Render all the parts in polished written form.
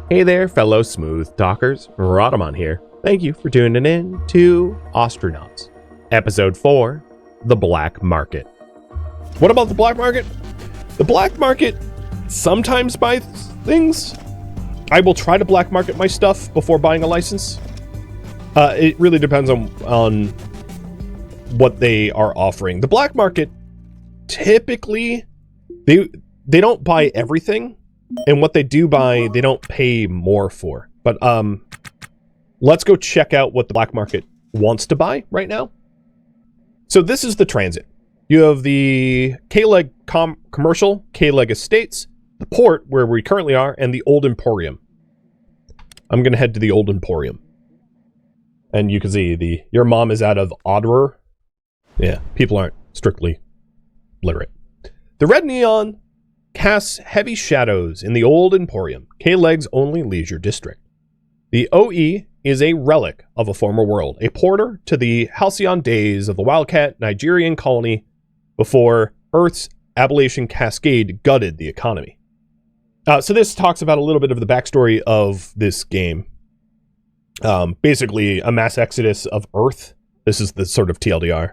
Hey there, fellow smooth talkers. Rhadamant here. Thank you for tuning in to Ostranauts. Episode 4, The Black Market. What about the black market? The black market sometimes buys things. I will try to black market my stuff before buying a license. It really depends on what they are offering. The black market, typically, they don't buy everything. And what they do buy, they don't pay more for. But let's go check out what the black market wants to buy right now. So this is the transit. You have the K-Leg Commercial, K-Leg Estates, the port where we currently are, and the Old Emporium. I'm going to head to the Old Emporium. And you can see your mom is out of Odder. Yeah, people aren't strictly literate. The red neon casts heavy shadows in the Old Emporium, K-Leg's only leisure district. The OE is a relic of a former world, a porter to the halcyon days of the Wildcat Nigerian colony before Earth's Appalachian Cascade gutted the economy. So this talks about a little bit of the backstory of this game. Basically, a mass exodus of Earth. This is the sort of TLDR,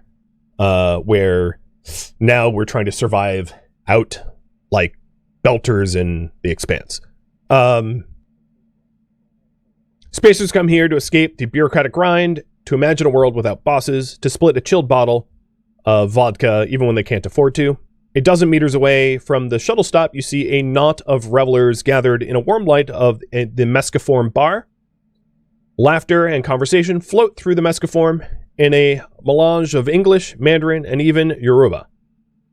where now we're trying to survive out like belters in the expanse. Spacers come here to escape the bureaucratic grind, to imagine a world without bosses, to split a chilled bottle of vodka even when they can't afford to. A dozen meters away from the shuttle stop, you see a knot of revelers gathered in a warm light of the Mescaform bar. Laughter and conversation float through the Mescaform in a melange of English, Mandarin, and even Yoruba.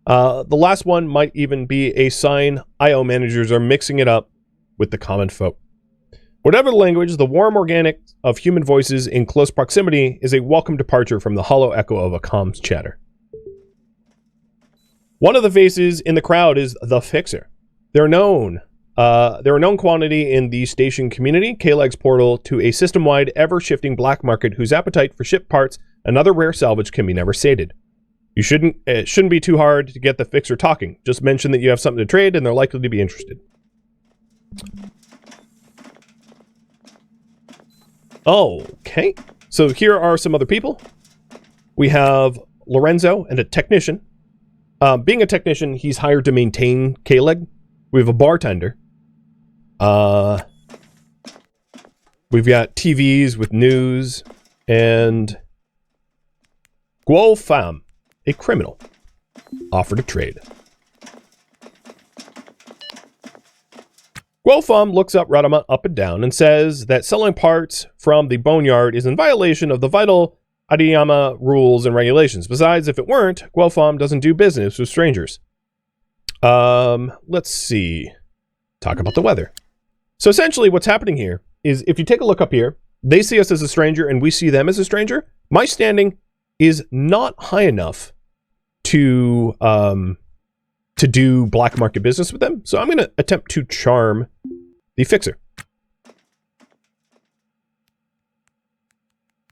The last one might even be a sign IO managers are mixing it up with the common folk. Whatever the language, the warm organic of human voices in close proximity is a welcome departure from the hollow echo of a comms chatter. One of the faces in the crowd is the Fixer. They're a known quantity in the station community, K-Leg's portal to a system-wide, ever-shifting black market whose appetite for ship parts and other rare salvage can be never sated. It shouldn't be too hard to get the Fixer talking. Just mention that you have something to trade and they're likely to be interested. Okay. So here are some other people. We have Lorenzo and a technician. Being a technician, he's hired to maintain K-Leg. We have a bartender. We've got TVs with news and Guo Pham, a criminal, offered to trade. Guo Pham looks up Rhadamant up and down and says that selling parts from the boneyard is in violation of the vital Adiyama rules and regulations. Besides, if it weren't, Guo Pham doesn't do business with strangers. Let's see. Talk about the weather. So essentially what's happening here is if you take a look up here, they see us as a stranger and we see them as a stranger. My standing is not high enough to do black market business with them. So I'm going to attempt to charm the Fixer.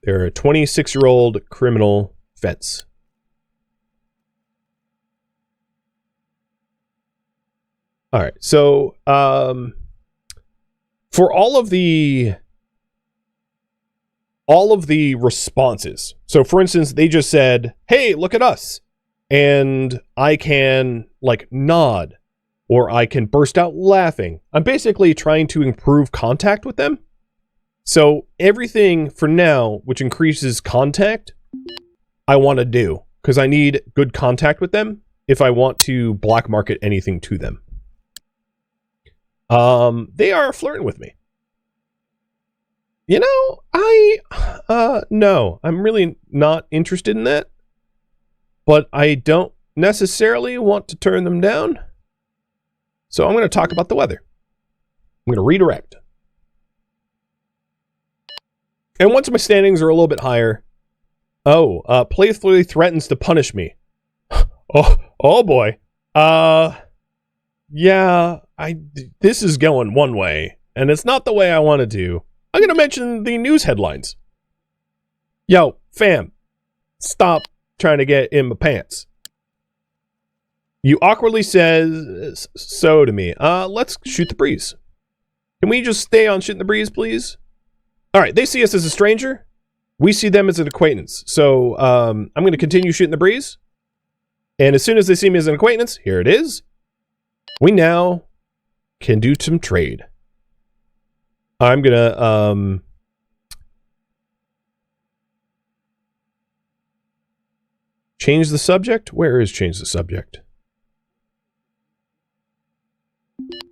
They're a 26-year-old criminal fence. All right. So for all of the responses. So for instance, they just said, "Hey, look at us." And I can like nod or I can burst out laughing. I'm basically trying to improve contact with them. So everything for now, which increases contact, I want to do because I need good contact with them if I want to black market anything to them. They are flirting with me. You know, no, I'm really not interested in that. But I don't necessarily want to turn them down. So I'm going to talk about the weather. I'm going to redirect. And once my standings are a little bit higher, playfully threatens to punish me. Oh boy. Yeah, this is going one way, and it's not the way I wanted to. I'm going to mention the news headlines. Yo, fam, stop trying to get in my pants. You awkwardly says so to me. Let's shoot the breeze. Can we just stay on Shit in the Breeze, please? All right, they see us as a stranger. We see them as an acquaintance. So I'm going to continue Shit in the Breeze. And as soon as they see me as an acquaintance, here it is. We now can do some trade. I'm going to... change the subject? Where is change the subject?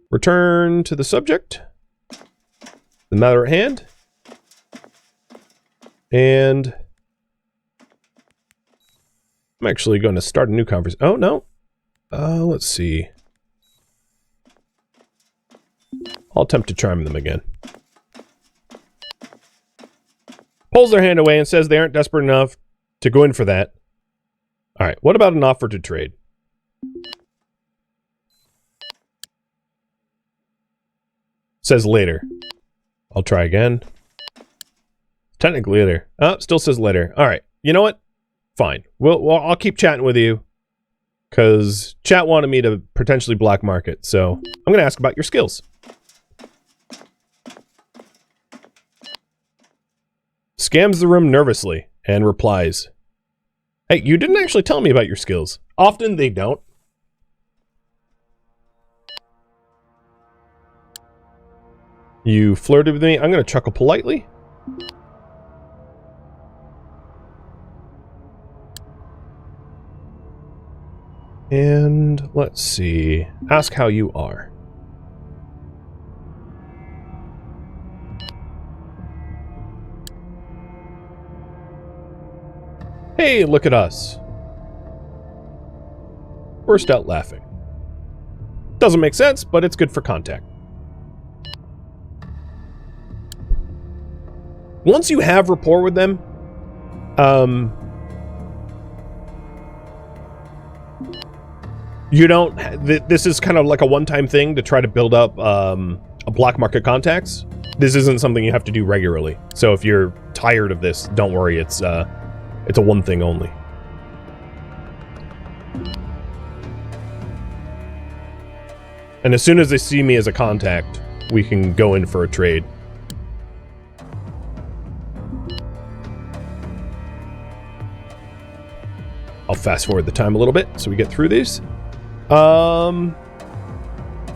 Return to the subject. The matter at hand. And I'm actually going to start a new conversation. Oh, no. Let's see. I'll attempt to charm them again. Pulls their hand away and says they aren't desperate enough to go in for that. All right, what about an offer to trade? Says later. I'll try again. Technically later. Oh, still says later. All right, you know what? Fine. Well, I'll keep chatting with you because chat wanted me to potentially black market. So I'm going to ask about your skills. Scans the room nervously and replies, "Hey, you didn't actually tell me about your skills." Often they don't. You flirted with me. I'm going to chuckle politely. And let's see. Ask how you are. Hey, look at us. Burst out laughing. Doesn't make sense, but it's good for contact. Once you have rapport with them, you don't... This is kind of like a one-time thing to try to build up a black market contacts. This isn't something you have to do regularly. So if you're tired of this, don't worry. It's a one thing only. And as soon as they see me as a contact, we can go in for a trade. I'll fast forward the time a little bit so we get through these.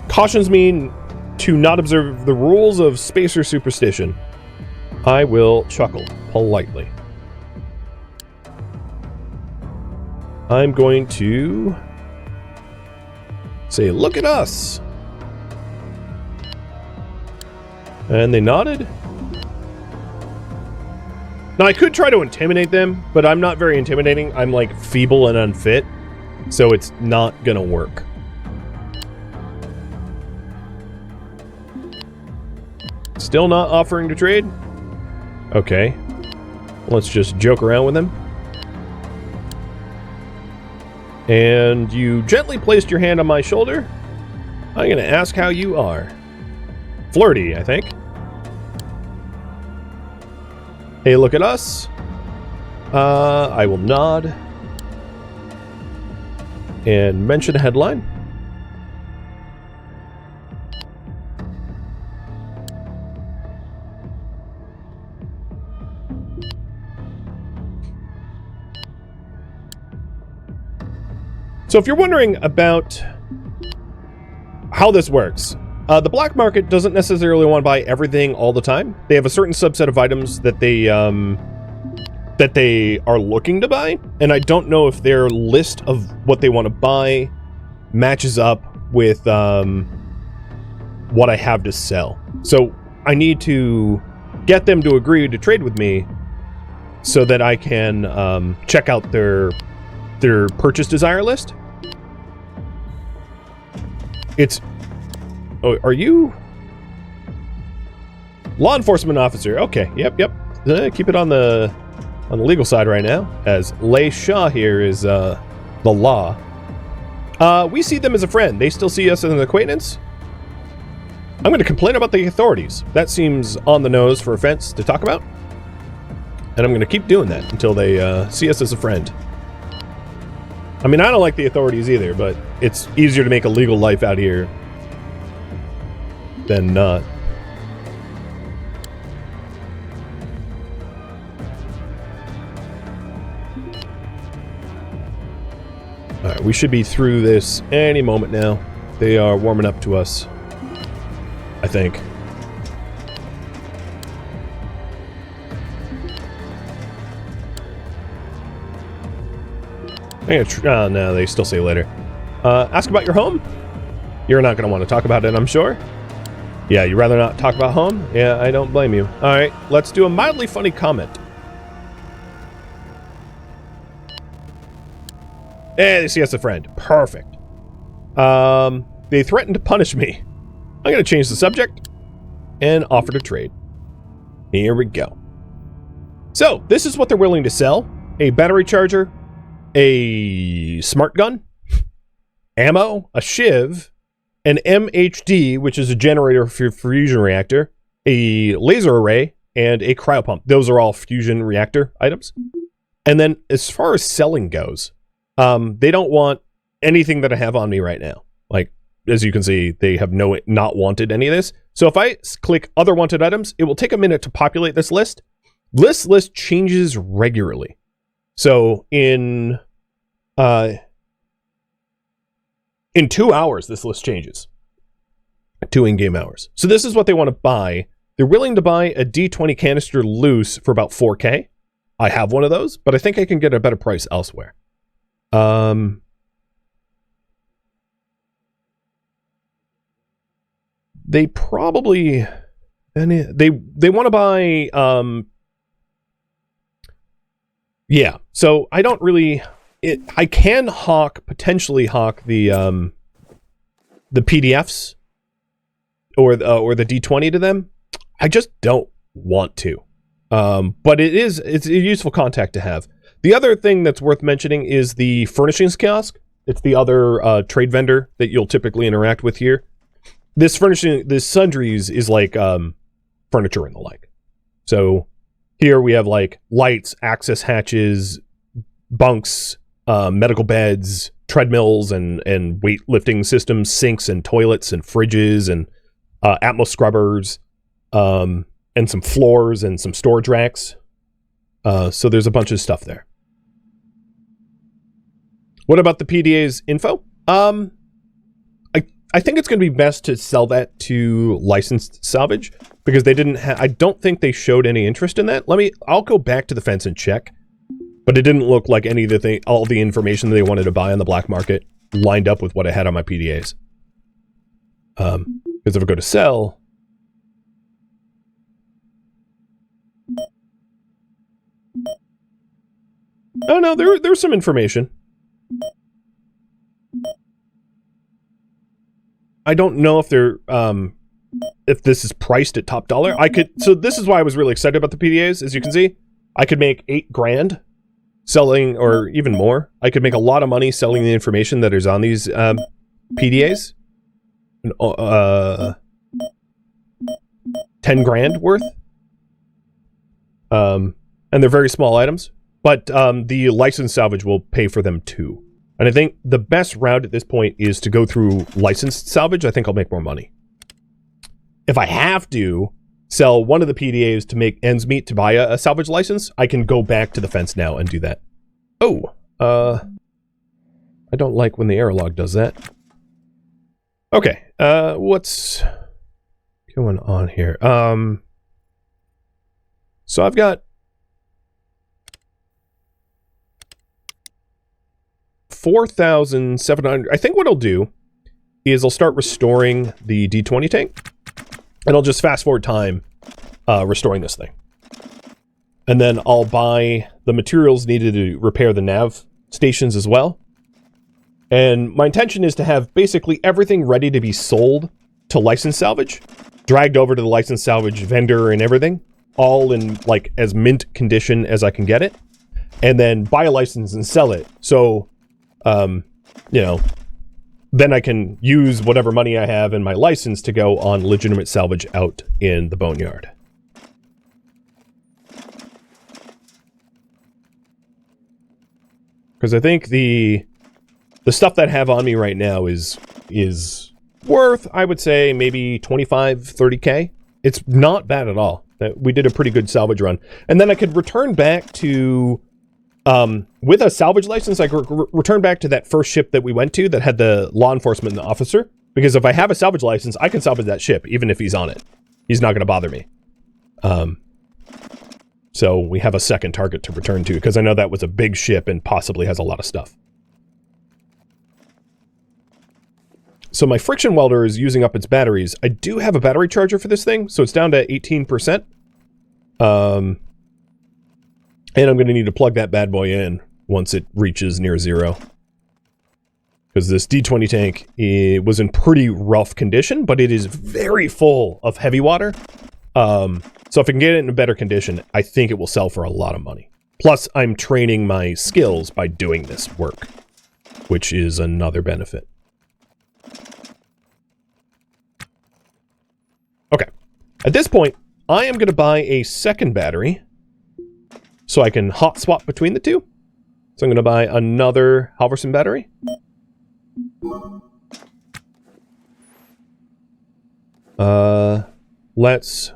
Cautions me to not observe the rules of spacer superstition. I will chuckle politely. I'm going to say, look at us. And they nodded. Now, I could try to intimidate them, but I'm not very intimidating. I'm, like, feeble and unfit, so it's not gonna work. Still not offering to trade? Okay. Let's just joke around with them. And you gently placed your hand on my shoulder. I'm gonna ask how you are. Flirty, I think. Hey, look at us. I will nod. And mention a headline. So if you're wondering about how this works, the black market doesn't necessarily want to buy everything all the time. They have a certain subset of items that they are looking to buy, and I don't know if their list of what they want to buy matches up with what I have to sell. So I need to get them to agree to trade with me so that I can check out their purchase desire list. It's... Oh, are you... Law enforcement officer. Okay, yep. Keep it on the legal side right now, as Lay Shaw here is the law. We see them as a friend. They still see us as an acquaintance. I'm going to complain about the authorities. That seems on the nose for offense to talk about. And I'm going to keep doing that until they see us as a friend. I mean, I don't like the authorities either, but it's easier to make a legal life out here than not. we should be through this any moment now. They are warming up to us, I think. No, they still say later. Ask about your home? You're not going to want to talk about it, I'm sure. Yeah, you'd rather not talk about home? Yeah, I don't blame you. All right, let's do a mildly funny comment. Hey, they see us a friend. Perfect. They threatened to punish me. I'm going to change the subject and offer to trade. Here we go. So, this is what they're willing to sell. A battery charger, a smart gun, ammo, a shiv, an MHD, which is a generator for your fusion reactor, a laser array, and a cryopump. Those are all fusion reactor items. And then as far as selling goes, they don't want anything that I have on me right now. Like, as you can see, they have not wanted any of this. So if I click other wanted items, it will take a minute to populate this list. This list changes regularly. So in 2 hours, this list changes. 2 in-game hours. So this is what they want to buy. They're willing to buy a D20 canister loose for about 4K. I have one of those, but I think I can get a better price elsewhere. They probably... They want to buy... yeah, so I don't really... I can potentially hawk the PDFs or the D20 to them. I just don't want to. But it's a useful contact to have. The other thing that's worth mentioning is the furnishings kiosk. It's the other trade vendor that you'll typically interact with here. This sundries is like furniture and the like. So here we have like lights, access hatches, bunks, medical beds, treadmills and weightlifting systems, sinks and toilets and fridges and Atmos scrubbers, and some floors and some storage racks. So there's a bunch of stuff there. What about the PDA's info? I think it's going to be best to sell that to licensed salvage because they didn't I don't think they showed any interest in that. I'll go back to the fence and check, but it didn't look like any of all the information that they wanted to buy on the black market lined up with what I had on my PDAs. Because if I go to sell, oh no, there's some information. I don't know if they're if this is priced at top dollar. So this is why I was really excited about the PDAs. As you can see, I could make $8,000 selling, or even more. I could make a lot of money selling the information that is on these PDAs. $10,000 worth. And they're very small items, but the licensed salvage will pay for them too. And I think the best route at this point is to go through licensed salvage. I think I'll make more money. If I have to sell one of the PDAs to make ends meet to buy a salvage license, I can go back to the fence now and do that. Oh, I don't like when the error log does that. Okay, what's going on here? So I've got 4,700. I think what I'll do is I'll start restoring the D20 tank, and I'll just fast forward time restoring this thing. And then I'll buy the materials needed to repair the nav stations as well. And my intention is to have basically everything ready to be sold to licensed salvage, dragged over to the licensed salvage vendor and everything, all in like as mint condition as I can get it, and then buy a license and sell it. So, you know, then I can use whatever money I have in my license to go on legitimate salvage out in the boneyard. Because I think the stuff that I have on me right now is worth, I would say, maybe 25, 30K. It's not bad at all. We did a pretty good salvage run. And then I could return back to With a salvage license, I return back to that first ship that we went to that had the law enforcement and the officer. Because if I have a salvage license, I can salvage that ship, even if he's on it. He's not going to bother me. So we have a second target to return to, because I know that was a big ship and possibly has a lot of stuff. So my friction welder is using up its batteries. I do have a battery charger for this thing, so it's down to 18%. And I'm going to need to plug that bad boy in once it reaches near zero. Because this D20 tank was in pretty rough condition, but it is very full of heavy water. So if I can get it in better condition, I think it will sell for a lot of money. Plus, I'm training my skills by doing this work, which is another benefit. Okay. At this point, I am going to buy a second battery so I can hot swap between the two. So I'm going to buy another Halverson battery. Let's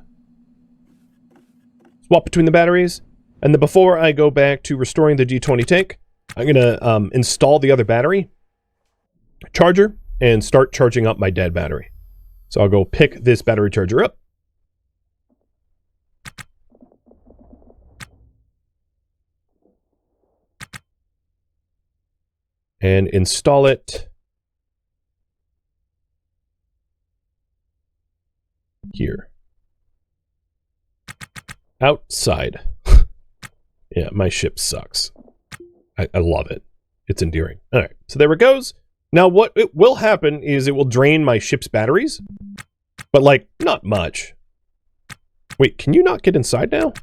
swap between the batteries. And then before I go back to restoring the D20 tank, I'm going to install the other battery charger and start charging up my dead battery. So I'll go pick this battery charger up. And install it here. Outside. Yeah, my ship sucks. I love it. It's endearing. All right, so there it goes. Now what it will happen is it will drain my ship's batteries, but like not much. Wait, can you not get inside now?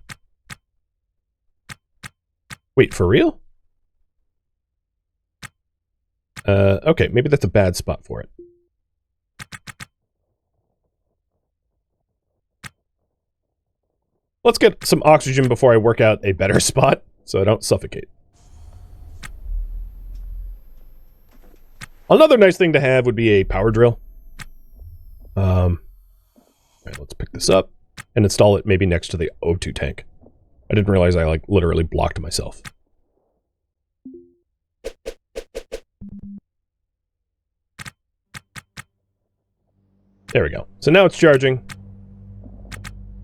Wait, for real? Okay, maybe that's a bad spot for it. Let's get some oxygen before I work out a better spot, so I don't suffocate. Another nice thing to have would be a power drill. All right, let's pick this up and install it maybe next to the O2 tank. I didn't realize I, like, literally blocked myself. There we go. So now it's charging.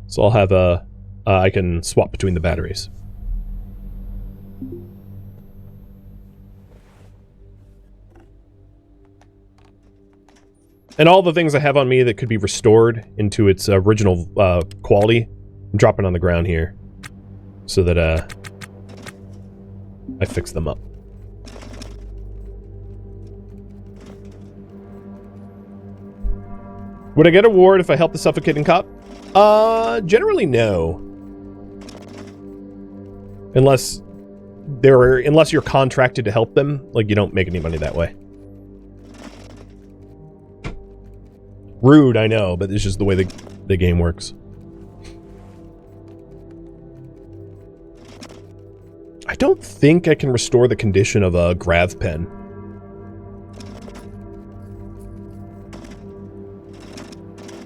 So I'll have a... I can swap between the batteries. And all the things I have on me that could be restored into its original quality, I'm dropping on the ground here so that I fix them up. Would I get a reward if I help the suffocating cop? Generally no. Unless you're contracted to help them, like you don't make any money that way. Rude, I know, but it's just the way the game works. I don't think I can restore the condition of a grav pen.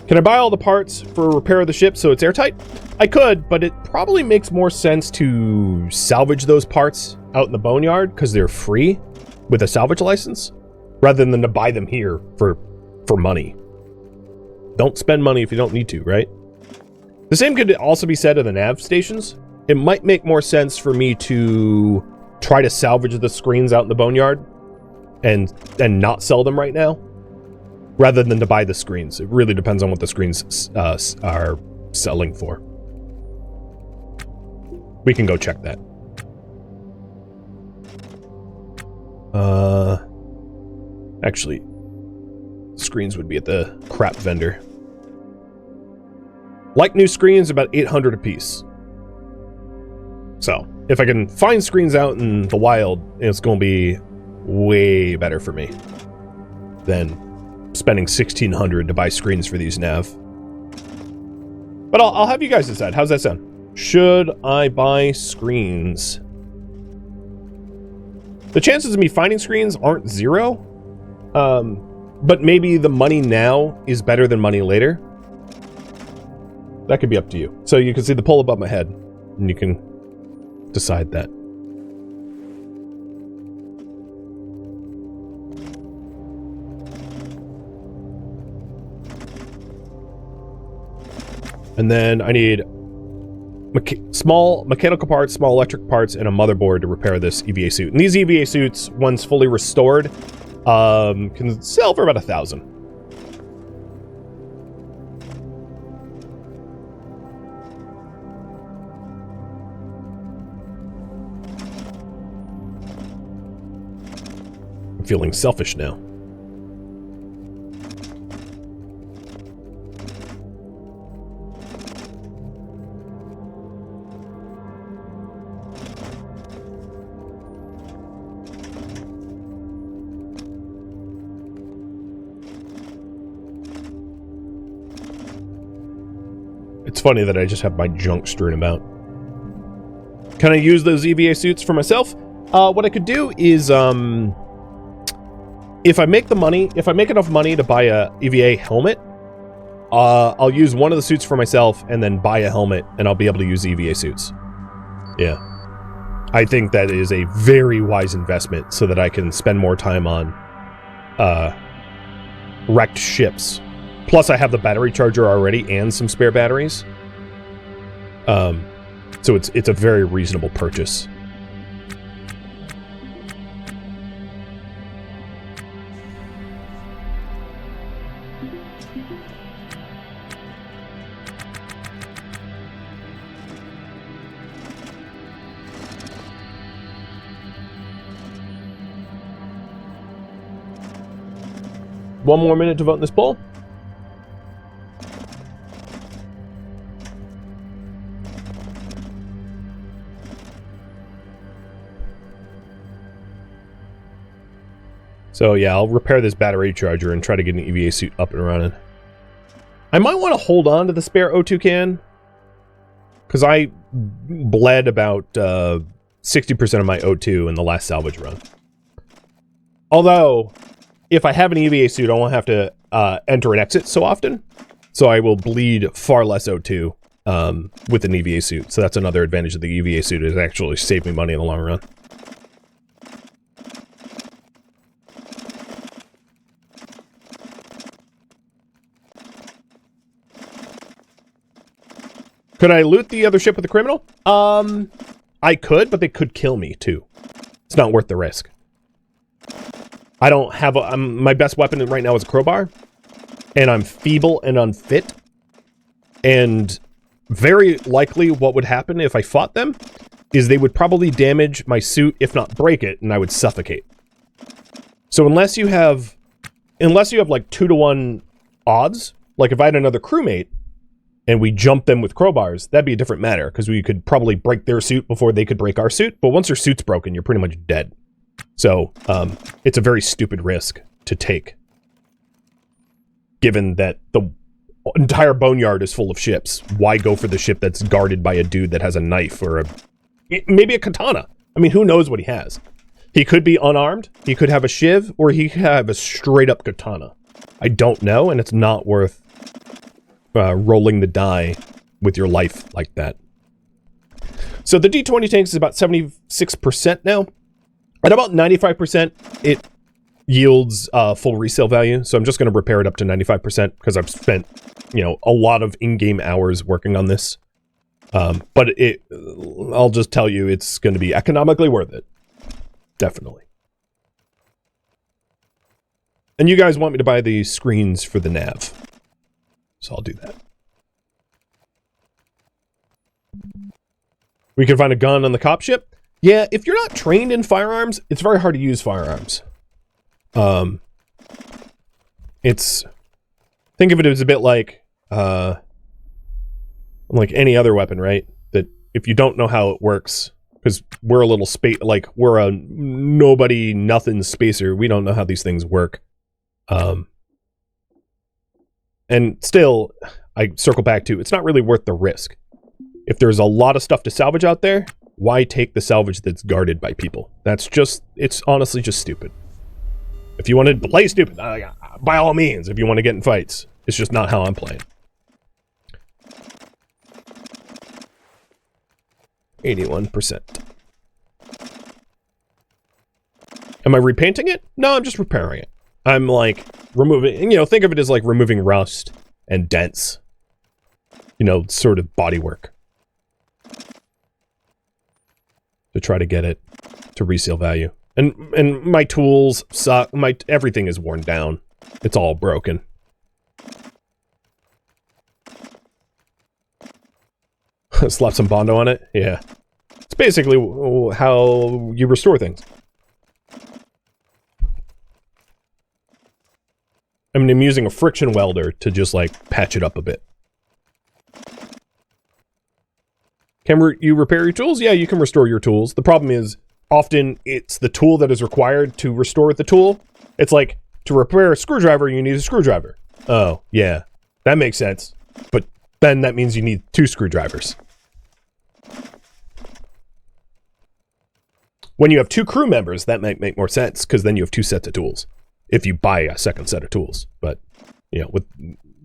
Can I buy all the parts for repair of the ship so it's airtight? I could, but it probably makes more sense to salvage those parts out in the boneyard because they're free with a salvage license rather than to buy them here for money. Don't spend money if you don't need to, right? The same could also be said of the nav stations. It might make more sense for me to try to salvage the screens out in the boneyard and not sell them right now, rather than to buy the screens. It really depends on what the screens are selling for. We can go check that. Actually, screens would be at the crap vendor. Like new screens, about 800 a piece. So, if I can find screens out in the wild, it's going to be way better for me than spending 1,600 to buy screens for these nav. But I'll have you guys decide. How's that sound? Should I buy screens? The chances of me finding screens aren't zero. But maybe the money now is better than money later. That could be up to you. So you can see the pole above my head, and you can decide that. And then I need small mechanical parts, small electric parts, and a motherboard to repair this EVA suit. And these EVA suits, once fully restored, can sell for about 1,000. I'm feeling selfish now. It's funny that I just have my junk strewn about. Can I use those EVA suits for myself? What I could do is, if I make enough money to buy a EVA helmet, I'll use one of the suits for myself and then buy a helmet, and I'll be able to use EVA suits. Yeah. I think that is a very wise investment so that I can spend more time on wrecked ships. Plus, I have the battery charger already and some spare batteries. So it's a very reasonable purchase. One more minute to vote in this poll. So yeah, I'll repair this battery charger and try to get an EVA suit up and running. I might want to hold on to the spare O2 can, because I bled about 60% of my O2 in the last salvage run. Although, if I have an EVA suit, I won't have to enter and exit so often, so I will bleed far less O2 with an EVA suit. So that's another advantage of the EVA suit, is actually save me money in the long run. Could I loot the other ship with the criminal? I could, but they could kill me too. It's not worth the risk. I don't have a... my best weapon right now is a crowbar. And I'm feeble and unfit. And very likely what would happen if I fought them is they would probably damage my suit, if not break it, and I would suffocate. So unless you have like 2-to-1 odds, like if I had another crewmate and we jumped them with crowbars, that'd be a different matter, because we could probably break their suit before they could break our suit. But once your suit's broken, you're pretty much dead. So, it's a very stupid risk to take, given that the entire boneyard is full of ships. Why go for the ship that's guarded by a dude that has a knife or maybe a katana? I mean, who knows what he has? He could be unarmed, he could have a shiv, or he could have a straight-up katana. I don't know, and it's not worth rolling the die with your life like that. So the D20 tanks is about 76% now. At about 95%, it yields full resale value. So I'm just going to repair it up to 95% because I've spent, a lot of in-game hours working on this. But I'll just tell you, it's going to be economically worth it. Definitely. And you guys want me to buy the screens for the nav. So I'll do that. We can find a gun on the cop ship. Yeah, if you're not trained in firearms, it's very hard to use firearms. Think of it as a bit like any other weapon, right? That if you don't know how it works, because we're a little we're a nobody, nothing spacer. We don't know how these things work. And still, I circle back to, it's not really worth the risk. If there's a lot of stuff to salvage out there, why take the salvage that's guarded by people? It's honestly just stupid. If you want to play stupid, by all means, if you want to get in fights. It's just not how I'm playing. 81%. Am I repainting it? No, I'm just repairing it. I'm like removing, think of it as like removing rust and dents. you know, sort of bodywork. To try to get it to resale value. And my tools suck. Everything is worn down. It's all broken. Slap some Bondo on it? Yeah. It's basically how you restore things. I mean, I'm using a friction welder to just, like, patch it up a bit. Can you repair your tools? Yeah, you can restore your tools. The problem is, often, it's the tool that is required to restore the tool. It's like, to repair a screwdriver, you need a screwdriver. Oh, yeah. That makes sense. But then that means you need 2 screwdrivers. When you have 2 crew members, that might make more sense, because then you have 2 sets of tools. If you buy a second set of tools. But, you know, with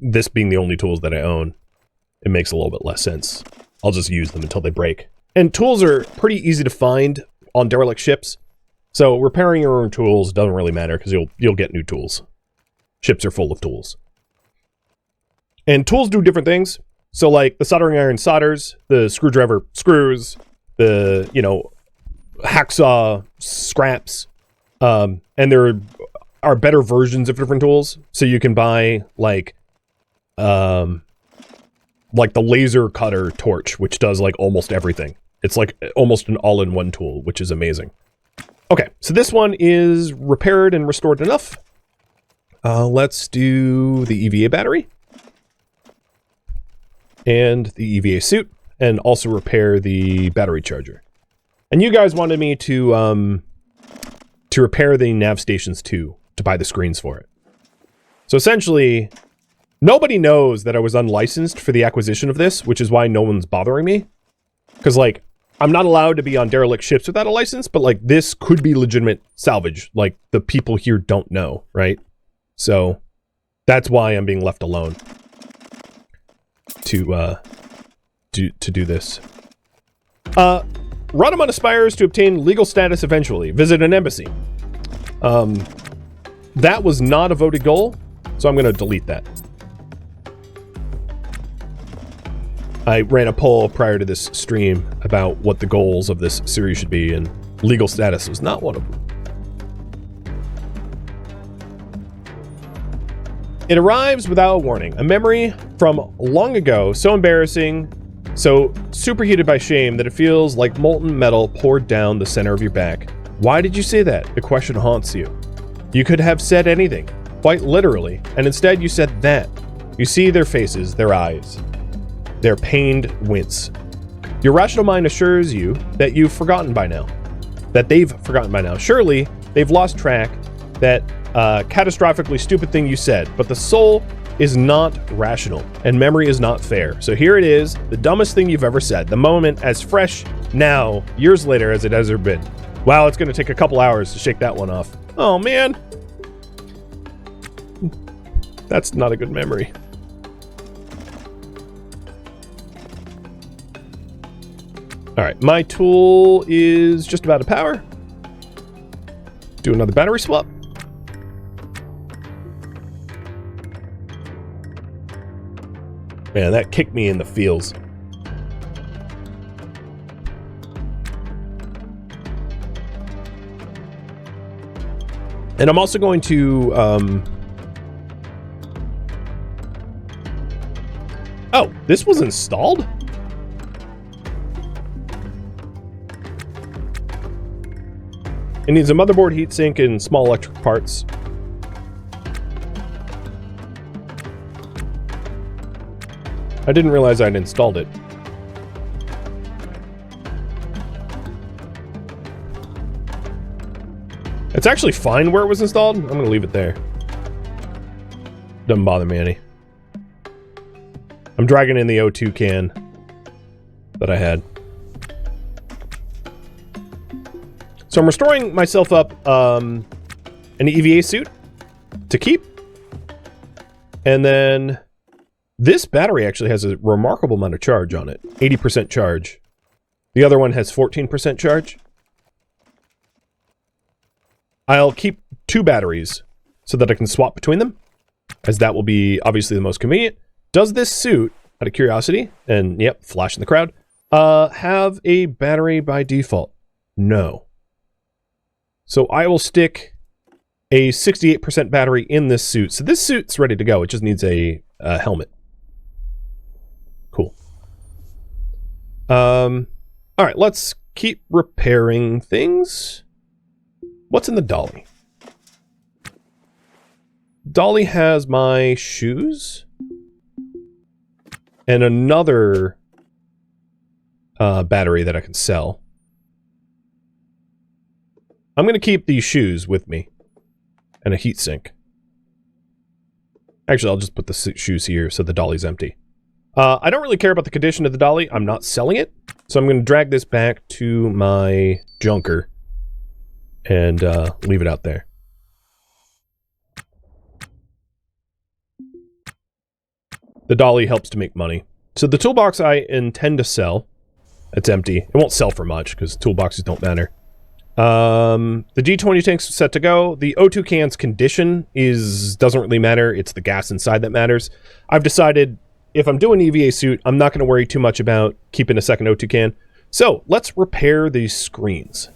this being the only tools that I own, it makes a little bit less sense. I'll just use them until they break. And tools are pretty easy to find on derelict ships. So repairing your own tools doesn't really matter, because you'll get new tools. Ships are full of tools. And tools do different things. So, like, the soldering iron solders, the screwdriver screws, the, you know, hacksaw scraps, and there are better versions of different tools. So you can buy, like the laser cutter torch, which does, like, almost everything. It's, like, almost an all-in-one tool, which is amazing. Okay, so this one is repaired and restored enough. Let's do the EVA battery. And the EVA suit. And also repair the battery charger. And you guys wanted me to repair the nav stations too, to buy the screens for it. So essentially, nobody knows that I was unlicensed for the acquisition of this, which is why no one's bothering me. Because, like, I'm not allowed to be on derelict ships without a license, but, like, this could be legitimate salvage. Like, the people here don't know, right? So, that's why I'm being left alone to do this. Rhadamant aspires to obtain legal status eventually. Visit an embassy. That was not a voted goal, so I'm going to delete that. I ran a poll prior to this stream about what the goals of this series should be, and legal status was not one of them. It arrives without warning. A memory from long ago, so embarrassing, so superheated by shame that it feels like molten metal poured down the center of your back. Why did you say that? The question haunts you. You could have said anything, quite literally, and instead you said that. You see their faces, their eyes, their pained wince. Your rational mind assures you that you've forgotten by now. That they've forgotten by now. Surely, they've lost track that catastrophically stupid thing you said, but the soul is not rational, and memory is not fair. So here it is, the dumbest thing you've ever said. The moment as fresh now, years later, as it has ever been. Wow, it's going to take a couple hours to shake that one off. Oh, man. That's not a good memory. Alright, my tool is just about to power. Do another battery swap. Man, that kicked me in the feels. And I'm also going to, oh, this was installed? It needs a motherboard, heatsink, and small electric parts. I didn't realize I'd installed it. It's actually fine where it was installed. I'm gonna leave it there. Doesn't bother me any. I'm dragging in the O2 can that I had. So I'm restoring myself up an EVA suit to keep. And then this battery actually has a remarkable amount of charge on it. 80% charge. The other one has 14% charge. I'll keep 2 batteries so that I can swap between them, as that will be obviously the most convenient. Does this suit out of curiosity, and yep, flash in the crowd, have a battery by default? No. So I will stick a 68% battery in this suit. So this suit's ready to go. It just needs a helmet. Cool. All right, let's keep repairing things. What's in the dolly? Dolly has my shoes and another battery that I can sell. I'm going to keep these shoes with me and a heatsink. Actually, I'll just put the shoes here so the dolly's empty. I don't really care about the condition of the dolly. I'm not selling it. So I'm going to drag this back to my junker and leave it out there. The dolly helps to make money. So the toolbox I intend to sell. It's empty. It won't sell for much because toolboxes don't matter. The G20 tank's set to go. The O2 can's condition doesn't really matter. It's the gas inside that matters. I've decided if I'm doing EVA suit, I'm not going to worry too much about keeping a second O2 can. So let's repair these screens.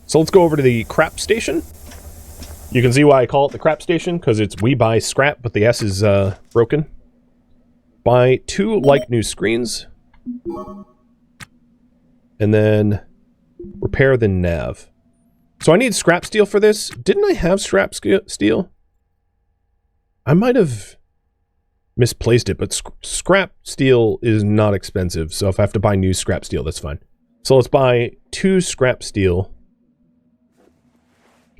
So let's go over to the crap station. You can see why I call it the crap station, because it's we buy scrap, but the S is broken. Buy 2 like new screens. And then repair the nav. So I need scrap steel for this. Didn't I have scrap steel? I might have misplaced it, but scrap steel is not expensive. So if I have to buy new scrap steel, that's fine. So let's buy 2 scrap steel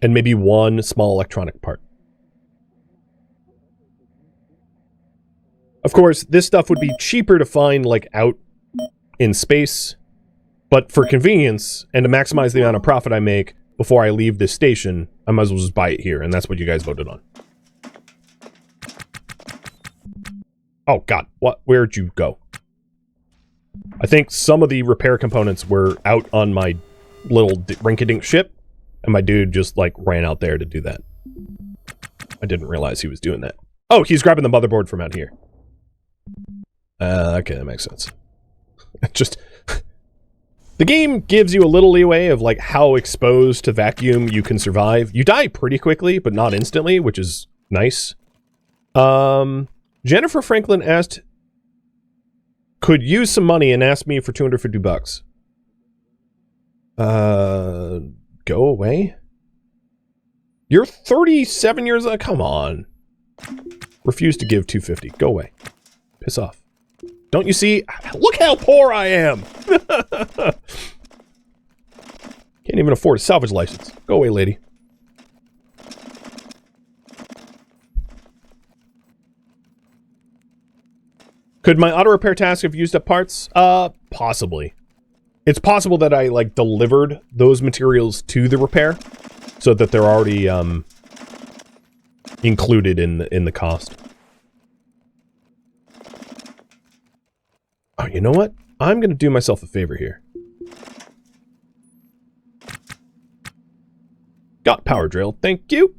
and maybe 1 small electronic part. Of course, this stuff would be cheaper to find like out in space. But for convenience, and to maximize the amount of profit I make before I leave this station, I might as well just buy it here, and that's what you guys voted on. Oh, God. What? Where'd you go? I think some of the repair components were out on my little rinky-dink ship, and my dude just, like, ran out there to do that. I didn't realize he was doing that. Oh, he's grabbing the motherboard from out here. Okay, that makes sense. Just... The game gives you a little leeway of like how exposed to vacuum you can survive. You die pretty quickly, but not instantly, which is nice. Jennifer Franklin asked, could use some money and asked me for $250. Go away. You're 37 years old. Come on. Refuse to give $250. Go away. Piss off. Don't you see? Look how poor I am! Can't even afford a salvage license. Go away, lady. Could my auto repair task have used up parts? Possibly. It's possible that I, like, delivered those materials to the repair so that they're already, included in the cost. Oh, you know what? I'm going to do myself a favor here. Got power drill. Thank you.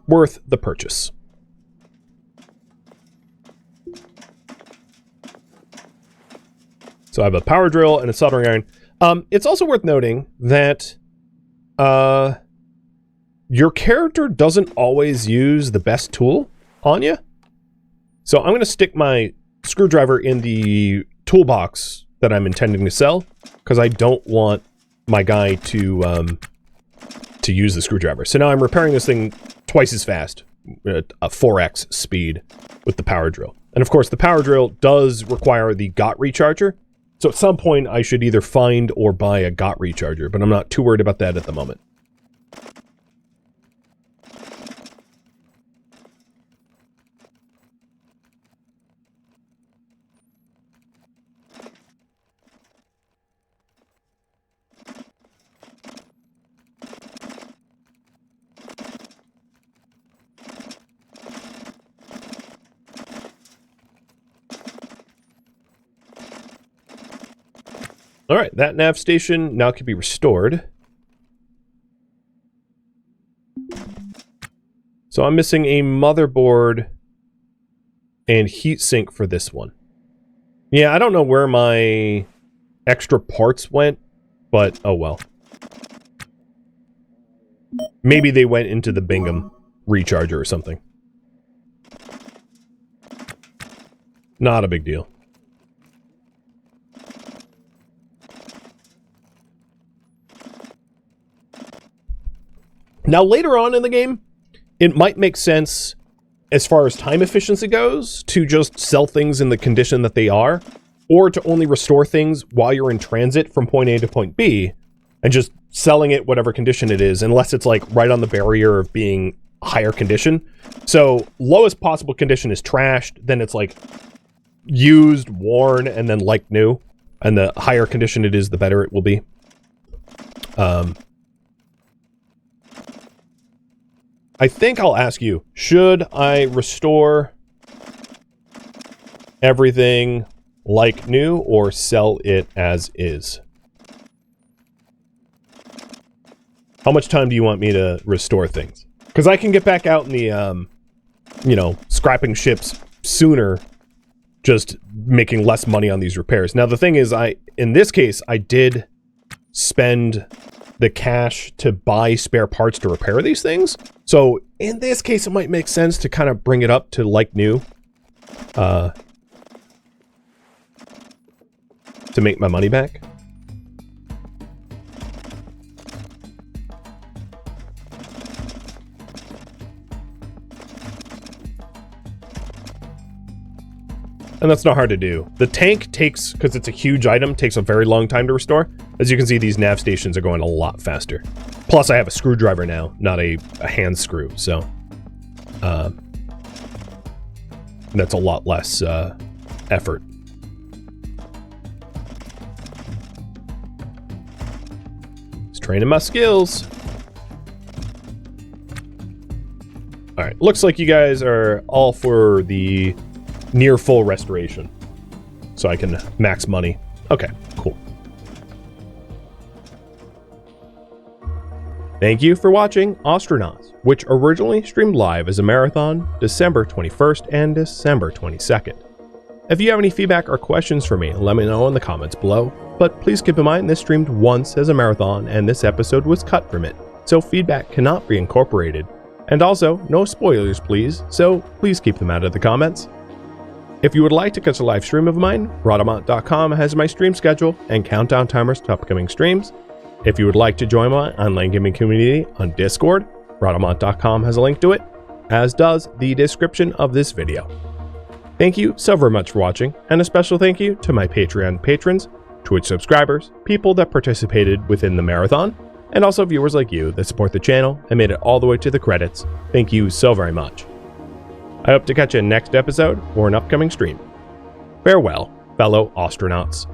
Worth the purchase. So I have a power drill and a soldering iron. It's also worth noting that your character doesn't always use the best tool on you. So I'm going to stick my screwdriver in the toolbox that I'm intending to sell, because I don't want my guy to use the screwdriver. So now I'm repairing this thing twice as fast, a 4x speed with the power drill. And of course, the power drill does require the GOT recharger. So at some point, I should either find or buy a GOT recharger, but I'm not too worried about that at the moment. All right, that nav station now can be restored. So I'm missing a motherboard and heatsink for this one. Yeah, I don't know where my extra parts went, but oh well. Maybe they went into the Bingham recharger or something. Not a big deal. Now, later on in the game, it might make sense, as far as time efficiency goes, to just sell things in the condition that they are, or to only restore things while you're in transit from point A to point B, and just selling it whatever condition it is, unless it's like right on the barrier of being higher condition. So lowest possible condition is trashed, then it's like used, worn, and then like new, and the higher condition it is, the better it will be. I think I'll ask you, should I restore everything like new or sell it as is? How much time do you want me to restore things? Because I can get back out in the, you know, scrapping ships sooner, just making less money on these repairs. Now, the thing is, in this case, I did spend the cash to buy spare parts to repair these things. So in this case, it might make sense to kind of bring it up to like new, to make my money back. And that's not hard to do. The tank takes, because it's a huge item, takes a very long time to restore. As you can see, these nav stations are going a lot faster. Plus, I have a screwdriver now, not a hand screw, so that's a lot less effort. Just training my skills. All right, looks like you guys are all for the near full restoration, so I can max money. Okay, cool. Thank you for watching Ostranauts, which originally streamed live as a marathon December 21st and December 22nd. If you have any feedback or questions for me, let me know in the comments below, but please keep in mind this streamed once as a marathon and this episode was cut from it, so feedback cannot be incorporated. And also, no spoilers please, so please keep them out of the comments. If you would like to catch a live stream of mine, Rhadamant.com has my stream schedule and countdown timers to upcoming streams. If you would like to join my online gaming community on Discord, Rhadamant.com has a link to it, as does the description of this video. Thank you so very much for watching, and a special thank you to my Patreon patrons, Twitch subscribers, people that participated within the marathon, and also viewers like you that support the channel and made it all the way to the credits. Thank you so very much. I hope to catch you in next episode or an upcoming stream. Farewell, fellow Ostranauts.